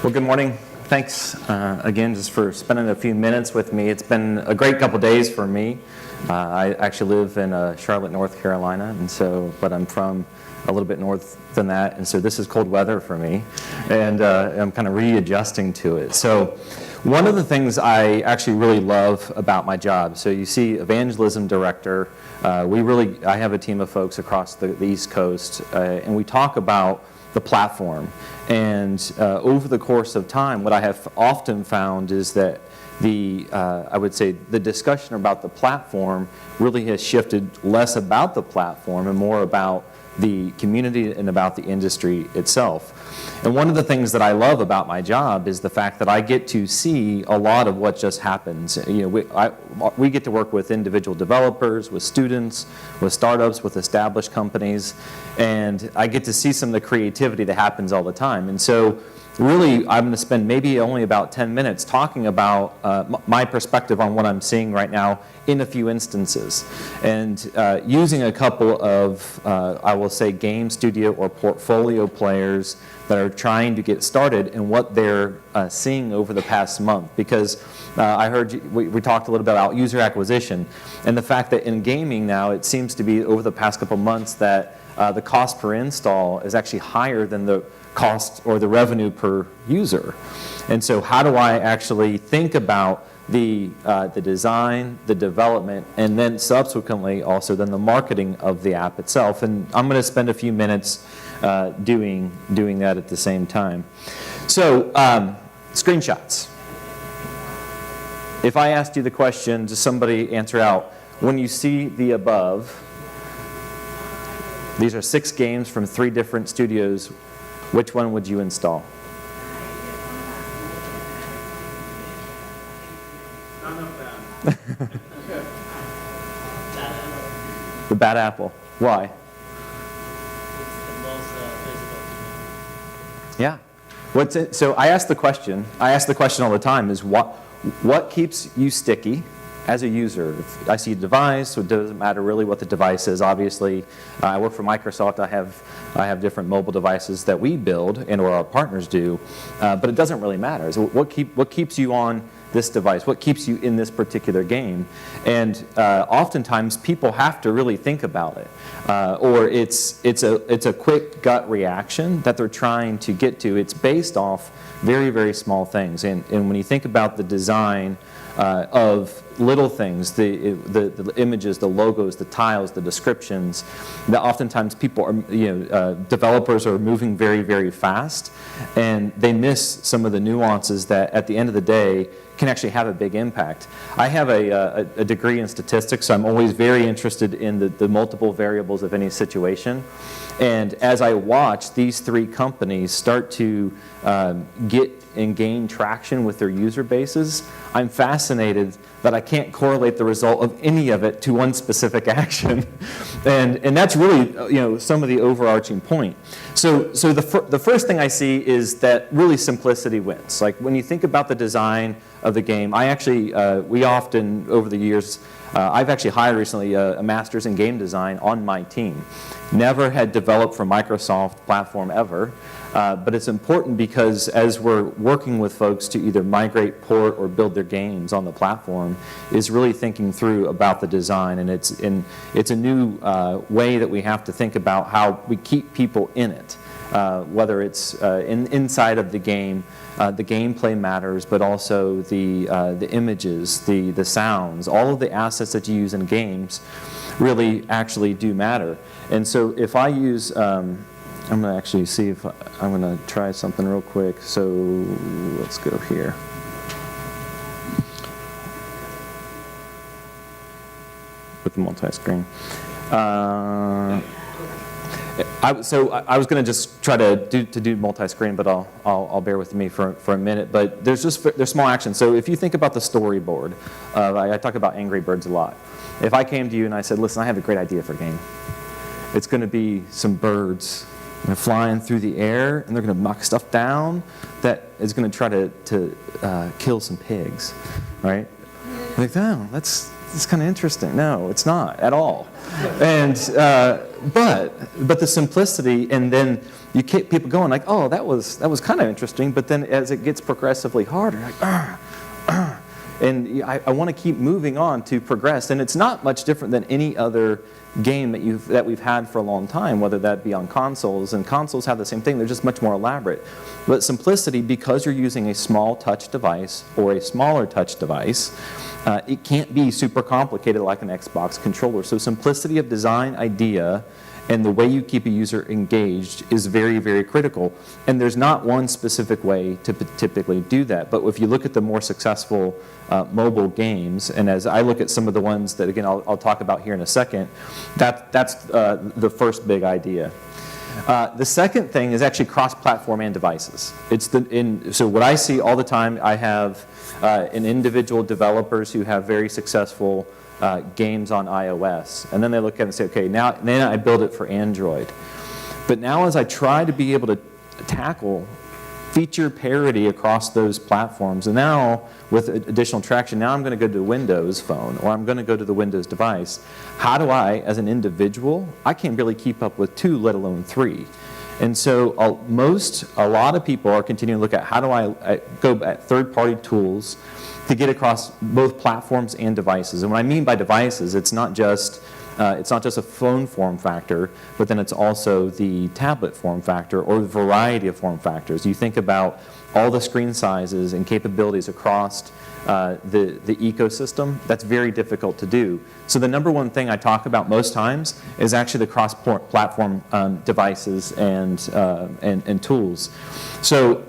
Well, good morning. Thanks again just for spending a few minutes with me. It's been a great couple days for me. I actually live in Charlotte, North Carolina, but I'm from a little bit north than that, and so this is cold weather for me, and I'm kind of readjusting to it. So one of the things I actually really love about my job, so you see evangelism director, I have a team of folks across the East Coast, and we talk about the platform. And over the course of time, what I have often found is that I would say the discussion about the platform really has shifted less about the platform and more about the community and about the industry itself. And one of the things that I love about my job is the fact that I get to see a lot of what just happens. You know, we get to work with individual developers, with students, with startups, with established companies, and I get to see some of the creativity that happens all the time. And so really, I'm going to spend maybe only about 10 minutes talking about my perspective on what I'm seeing right now in a few instances, and using a couple of, I will say, game studio or portfolio players that are trying to get started and what they're seeing over the past month. Because I heard we talked a little bit about user acquisition, and the fact that in gaming now, it seems to be over the past couple months that the cost per install is actually higher than the cost or the revenue per user. And so how do I actually think about the design, the development, and then subsequently also then the marketing of the app itself? And I'm going to spend a few minutes doing that at the same time. So screenshots. If I asked you the question, does somebody answer out, when you see the above, these are 6 games from 3 different studios, which one would you install? None of them. The bad apple. Why? It's the most visible. Yeah. What's it? So I ask the question all the time, is what keeps you sticky as a user? If I see a device, so it doesn't matter really what the device is. Obviously, I work for Microsoft. I have different mobile devices that we build and or our partners do, but it doesn't really matter. So what keeps you on this device? What keeps you in this particular game? And oftentimes people have to really think about it, or it's a quick gut reaction that they're trying to get to. It's based off very, very small things. And when you think about the design of little things, the images, the logos, the tiles, the descriptions, that oftentimes people are, developers are moving very, very fast, and they miss some of the nuances that at the end of the day can actually have a big impact. I have a degree in statistics, so I'm always very interested in the multiple variables of any situation. And as I watch these 3 companies start to get and gain traction with their user bases, I'm fascinated that I can't correlate the result of any of it to one specific action. and that's really some of the overarching point. So the first thing I see is that really simplicity wins. Like when you think about the design of the game, we often over the years, I've actually hired recently a master's in game design on my team. Never had developed for Microsoft platform ever, but it's important because as we're working with folks to either migrate, port, or build their games on the platform, is really thinking through about the design, and it's a new way that we have to think about how we keep people in it, whether it's inside of the game. The gameplay matters, but also the images, the sounds, all of the assets that you use in games really actually do matter. And so if I use, I'm going to actually see if I'm going to try something real quick. So let's go here. With the multi-screen. I was going to just try to do multi-screen, but I'll bear with me for a minute. But there's small actions. So if you think about the storyboard, I talk about Angry Birds a lot. If I came to you and I said, listen, I have a great idea for a game. It's going to be some birds. They're flying through the air, and they're going to knock stuff down that is going to try to kill some pigs, right? Like, oh, that's it's kind of interesting. No, it's not at all. And but the simplicity, and then you keep people going like, oh, that was kind of interesting. But then as it gets progressively harder, like, and I want to keep moving on to progress. And it's not much different than any other game that we've had for a long time, whether that be on consoles. And consoles have the same thing. They're just much more elaborate. But simplicity, because you're using a small touch device or a smaller touch device, it can't be super complicated like an Xbox controller. So simplicity of design, idea, and the way you keep a user engaged is very, very critical. And there's not one specific way to typically do that. But if you look at the more successful mobile games, and as I look at some of the ones that, again, I'll talk about here in a second, that's the first big idea. The second thing is actually cross-platform and devices. So what I see all the time, I have individual developers who have very successful games on iOS, and then they look at it and say, okay, now then I build it for Android. But now as I try to be able to tackle feature parity across those platforms, and now with additional traction, now I'm going to go to the Windows phone, or I'm going to go to the Windows device. How do I, as an individual, I can't really keep up with 2, let alone 3. And so a lot of people are continuing to look at how do I go at third-party tools to get across both platforms and devices. And what I mean by devices, it's not just a phone form factor, but then it's also the tablet form factor or the variety of form factors. You think about all the screen sizes and capabilities across the ecosystem. That's very difficult to do. So the number one thing I talk about most times is actually the cross-platform devices and tools. So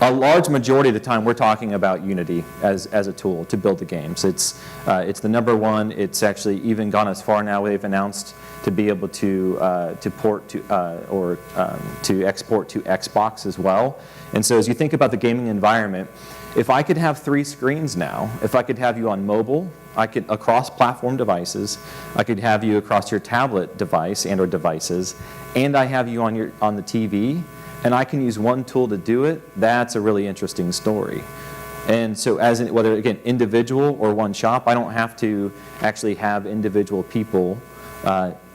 a large majority of the time we're talking about Unity as a tool to build the games. It's the number one. It's actually even gone as far now. They've announced to be able to port to to export to Xbox as well. And so as you think about the gaming environment, if I could have 3 screens now, if I could have you on mobile, across platform devices, I could have you across your tablet device and/or devices, and I have you on the TV, and I can use one tool to do it, that's a really interesting story. And so whether, again, individual or one shop, I don't have to actually have individual people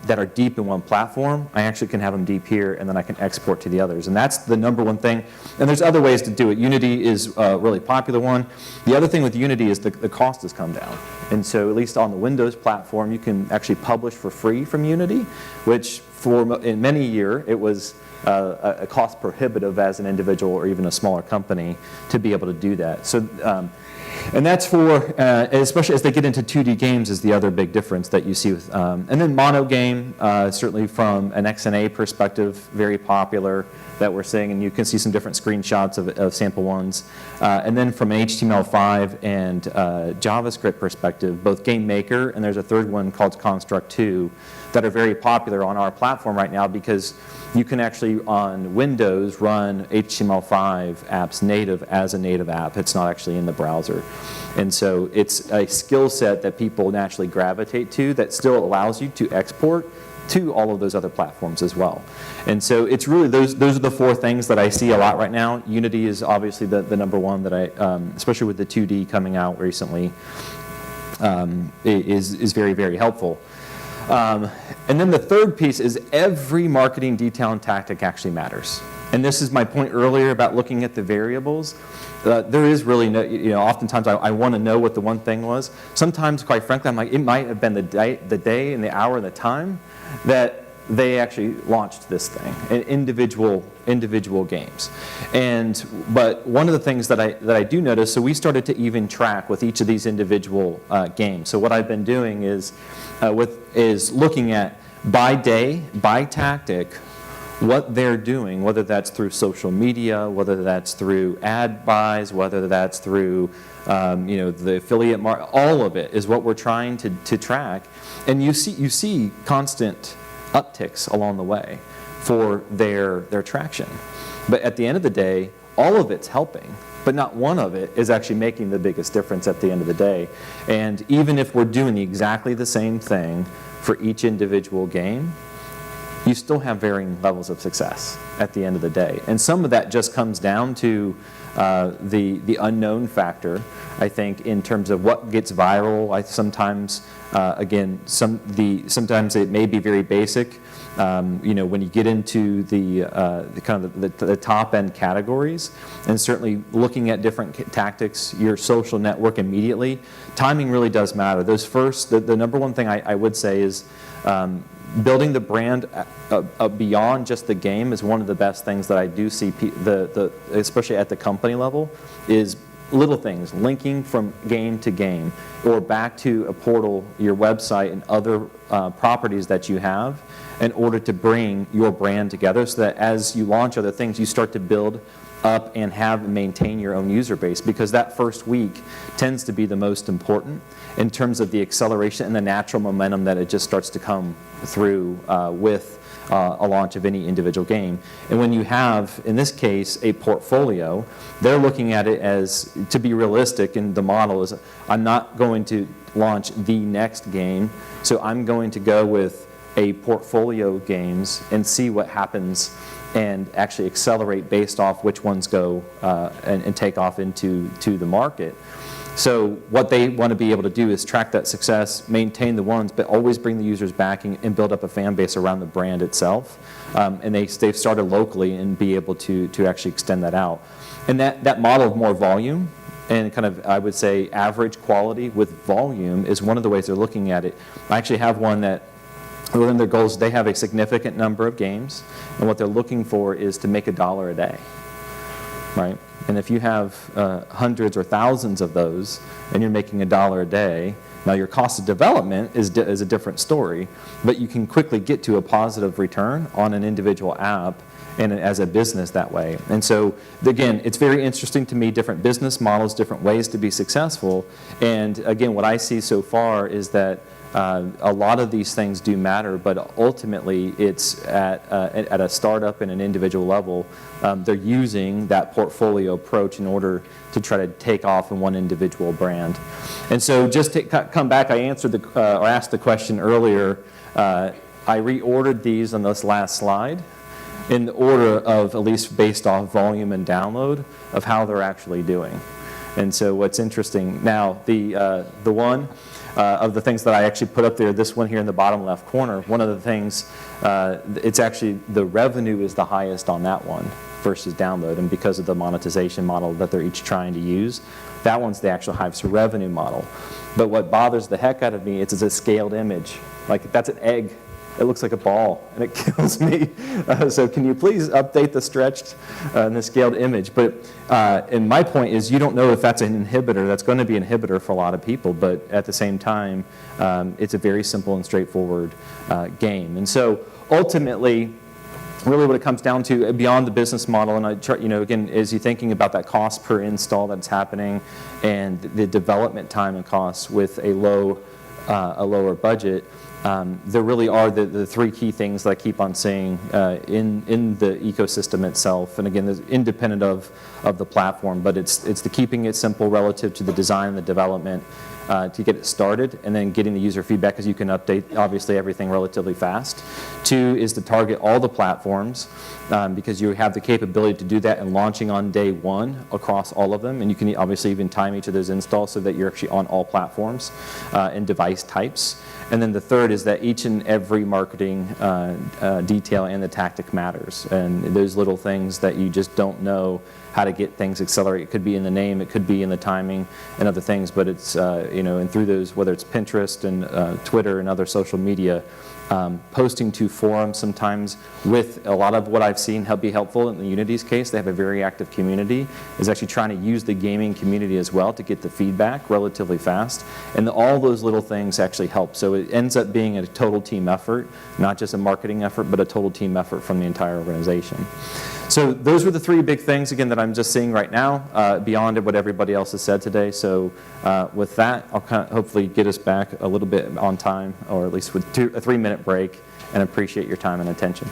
that are deep in one platform. I actually can have them deep here, and then I can export to the others. And that's the number one thing. And there's other ways to do it. Unity is a really popular one. The other thing with Unity is the cost has come down. And so at least on the Windows platform, you can actually publish for free from Unity, which in many years, it was a cost prohibitive as an individual or even a smaller company to be able to do that. So, and that's for, especially as they get into 2D games is the other big difference that you see with, and then mono game, certainly from an XNA perspective, very popular that we're seeing, and you can see some different screenshots of sample ones. And then from an HTML5 and JavaScript perspective, both Game Maker, and there's a third one called Construct 2, that are very popular on our platform right now because you can actually on Windows run HTML5 apps native as a native app. It's not actually in the browser. And so it's a skill set that people naturally gravitate to that still allows you to export to all of those other platforms as well. And so it's really those are the 4 things that I see a lot right now. Unity is obviously the number one that I, especially with the 2D coming out recently, is very, very helpful. And then the third piece is every marketing detail and tactic actually matters. And this is my point earlier about looking at the variables. There is really no, oftentimes I want to know what the one thing was. Sometimes, quite frankly, I'm like, it might have been the day and the hour and the time that they actually launched this thing, individual games. But one of the things that I do notice, so we started to even track with each of these individual games. So what I've been doing is looking at by day, by tactic, what they're doing, whether that's through social media, whether that's through ad buys, whether that's through the affiliate market, all of it is what we're trying to track. And you see constant upticks along the way for their traction. But at the end of the day, all of it's helping, but not one of it is actually making the biggest difference at the end of the day. And even if we're doing exactly the same thing for each individual game, you still have varying levels of success at the end of the day. And some of that just comes down to the unknown factor, I think, in terms of what gets viral. Sometimes, again, sometimes it may be very basic. When you get into the kind of the top end categories, and certainly looking at different tactics, your social network immediately, timing really does matter. Those first, the number one thing I would say is building the brand beyond just the game is one of the best things that I do see, especially at the company level, is little things, linking from game to game or back to a portal, your website, and other properties that you have in order to bring your brand together so that as you launch other things, you start to build up and have and maintain your own user base, because that first week tends to be the most important in terms of the acceleration and the natural momentum that it just starts to come through with a launch of any individual game. And when you have, in this case, a portfolio, they're looking at it as, to be realistic, and the model is, I'm not going to launch the next game, so I'm going to go with a portfolio of games and see what happens and actually accelerate based off which ones go and take off into the market. So what they want to be able to do is track that success, maintain the ones, but always bring the users back and build up a fan base around the brand itself. And they've started locally and be able to actually extend that out. And that model of more volume and kind of, I would say, average quality with volume is one of the ways they're looking at it. I actually have one that within their goals, they have a significant number of games, and what they're looking for is to make $1 a day, right? And if you have hundreds or thousands of those, and you're making $1 a day, now your cost of development is a different story, but you can quickly get to a positive return on an individual app and as a business that way. And so, again, it's very interesting to me, different business models, different ways to be successful. And again, what I see so far is that a lot of these things do matter, but ultimately it's at a startup and an individual level, they're using that portfolio approach in order to try to take off in one individual brand. And so just to come back, I answered or asked the question earlier. I reordered these on this last slide in the order of, at least based off volume and download, of how they're actually doing. And so what's interesting now, the one of the things that I actually put up there, this one here in the bottom left corner, one of the things, it's actually the revenue is the highest on that one versus download, and because of the monetization model that they're each trying to use, that one's the actual highest revenue model. But what bothers the heck out of me, it's a scaled image. Like, that's an egg. It looks like a ball, and it kills me. So can you please update the stretched and the scaled image? But and my point is, you don't know if that's an inhibitor. That's going to be an inhibitor for a lot of people, but at the same time, it's a very simple and straightforward game. And so ultimately, really what it comes down to, beyond the business model, and I try, again, as you're thinking about that cost per install that's happening and the development time and costs with a lower budget, there really are the three key things that I keep on saying in the ecosystem itself. And again, independent of the platform, but it's the keeping it simple relative to the design and the development to get it started, and then getting the user feedback, because you can update obviously everything relatively fast. 2 is to target all the platforms, because you have the capability to do that and launching on day 1 across all of them, and you can obviously even time each of those installs so that you're actually on all platforms and device types. And then the 3rd is that each and every marketing detail and the tactic matters, and those little things that you just don't know how to get things accelerate. It could be in the name, it could be in the timing and other things, but it's, and through those, whether it's Pinterest and Twitter and other social media, posting to forums sometimes with a lot of what I've seen be helpful in the Unity's case. They have a very active community, is actually trying to use the gaming community as well to get the feedback relatively fast. And all those little things actually help. So it ends up being a total team effort, not just a marketing effort, but a total team effort from the entire organization. So those were the 3 big things, again, that I'm just seeing right now, beyond what everybody else has said today. So with that, I'll hopefully get us back a little bit on time, or at least with a 3-minute break, and appreciate your time and attention.